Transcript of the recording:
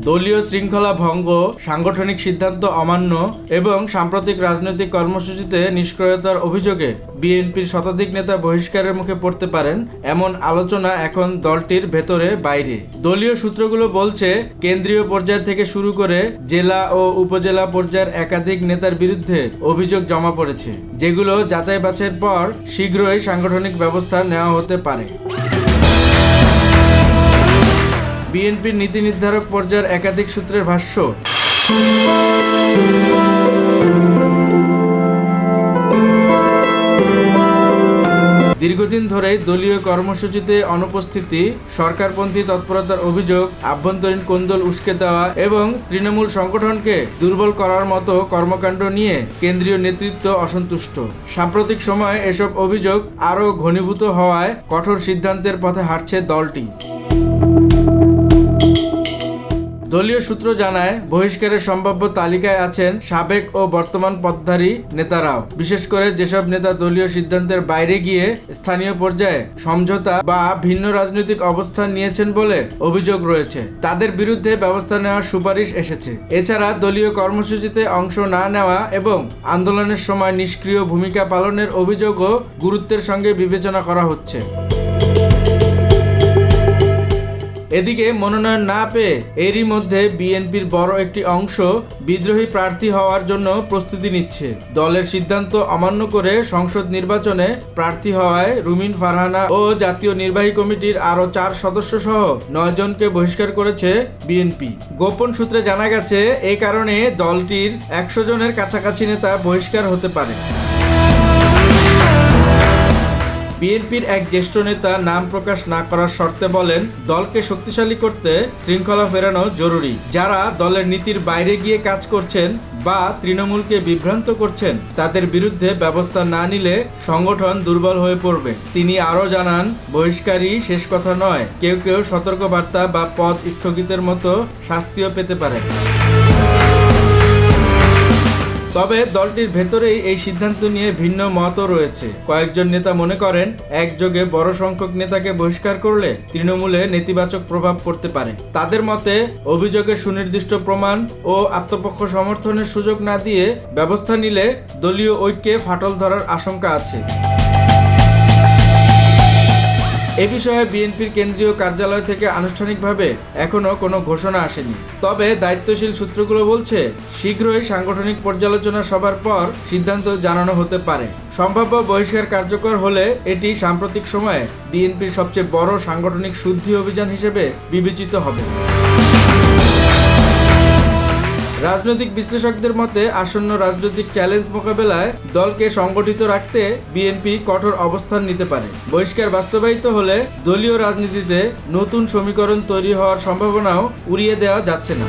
দলীয় শৃঙ্খলা ভঙ্গ, সাংগঠনিক সিদ্ধান্ত অমান্য এবং সাম্প্রতিক রাজনৈতিক কর্মসূচিতে নিষ্ক্রিয়তার অভিযোগে বিএনপির শতাধিক নেতা বহিষ্কারের মুখে পড়তে পারেন, এমন আলোচনা এখন দলটির ভেতরে বাইরে। দলীয় সূত্রগুলো বলছে, কেন্দ্রীয় পর্যায় থেকে শুরু করে জেলা ও উপজেলা পর্যায়ের একাধিক নেতার বিরুদ্ধে অভিযোগ জমা পড়েছে, যেগুলো যাচাই বাছাইয়ের পর শীঘ্রই সাংগঠনিক ব্যবস্থা নেওয়া হতে পারে। বিএনপির নীতি নির্ধারক পর্যায়ের একাধিক সূত্রের ভাষ্য, দীর্ঘদিন ধরেই দলীয় কর্মসূচিতে অনুপস্থিতি, সরকারপন্থী তৎপরতার অভিযোগ, আভ্যন্তরীণ কোন্দল উস্কে দেওয়া এবং তৃণমূল সংগঠনকে দুর্বল করার মতো কর্মকাণ্ড নিয়ে কেন্দ্রীয় নেতৃত্ব অসন্তুষ্ট। সাম্প্রতিক সময়ে এসব অভিযোগ আরও ঘনীভূত হওয়ায় কঠোর সিদ্ধান্তের পথে হাঁটছে দলটি। দলীয় সূত্র জানায়, বহিষ্কারের সম্ভাব্য তালিকায় আছেন সাবেক ও বর্তমান পদধারী নেতারাও, বিশেষ করে যেসব নেতা দলীয় সিদ্ধান্তের বাইরে গিয়ে স্থানীয় পর্যায়ে সমঝোতা বা ভিন্ন রাজনৈতিক অবস্থান নিয়েছেন বলে অভিযোগ রয়েছে। তাদের বিরুদ্ধে ব্যবস্থা নেওয়ার সুপারিশ এসেছে। এছাড়া দলীয় কর্মসূচিতে অংশ না নেওয়া এবং আন্দোলনের সময় নিষ্ক্রিয় ভূমিকা পালনের অভিযোগও গুরুত্বের সঙ্গে বিবেচনা করা হচ্ছে। এদিকে মনোনয়ন না পেয়ে এরই মধ্যে বিএনপির বড় একটি অংশ বিদ্রোহী প্রার্থী হওয়ার জন্য প্রস্তুতি নিচ্ছে। দলের সিদ্ধান্ত অমান্য করে সংসদ নির্বাচনে প্রার্থী হওয়ায় রুমিন ফারহানা ও জাতীয় নির্বাহী কমিটির আরও 4 সদস্য সহ 9 জনকে বহিষ্কার করেছে বিএনপি। গোপন সূত্রে জানা গেছে, এই কারণে দলটির 100 জনের কাছাকাছি নেতা বহিষ্কার হতে পারে। বিএনপির এক জ্যেষ্ঠ নেতা নাম প্রকাশ না করার শর্তে বলেন, দলকে শক্তিশালী করতে শৃঙ্খলা ফেরানো জরুরি। যারা দলের নীতির বাইরে গিয়ে কাজ করছেন বা তৃণমূলকে বিভ্রান্ত করছেন, তাদের বিরুদ্ধে ব্যবস্থা না নিলে সংগঠন দুর্বল হয়ে পড়বে। তিনি আরও জানান, বহিষ্কারই শেষ কথা নয়, কেউ কেউ সতর্কবার্তা বা পদ স্থগিতের মতো শাস্তিও পেতে পারে। তবে দলটির ভেতরেই এই সিদ্ধান্ত নিয়ে ভিন্ন মতও রয়েছে। কয়েকজন নেতা মনে করেন, একযোগে বড় সংখ্যক নেতাকে বহিষ্কার করলে তৃণমূলে নেতিবাচক প্রভাব পড়তে পারে। তাদের মতে, অভিযোগের সুনির্দিষ্ট প্রমাণ ও আত্মপক্ষ সমর্থনের সুযোগ না দিয়ে ব্যবস্থা নিলে দলীয় ঐক্যে ফাটল ধরার আশঙ্কা আছে। এ বিষয়ে বিএনপির কেন্দ্রীয় কার্যালয় থেকে আনুষ্ঠানিকভাবে এখনো কোনো ঘোষণা আসেনি। তবে দায়িত্বশীল সূত্রগুলো বলছে, শীঘ্রই সাংগঠনিক পর্যালোচনা সভার পর সিদ্ধান্ত জানানো হতে পারে। সম্ভাব্য বহিষ্কার কার্যকর হলে এটি সাম্প্রতিক সময়ে বিএনপির সবচেয়ে বড় সাংগঠনিক শুদ্ধি অভিযান হিসেবে বিবেচিত হবে। রাজনৈতিক বিশ্লেষকদের মতে, আসন্ন রাজনৈতিক চ্যালেঞ্জ মোকাবেলায় দলকে সংগঠিত রাখতে বিএনপি কঠোর অবস্থান নিতে পারে। বহিষ্কার বাস্তবায়িত হলে দলীয় রাজনীতিতে নতুন সমীকরণ তৈরি হওয়ার সম্ভাবনাও উড়িয়ে দেওয়া যাচ্ছে না।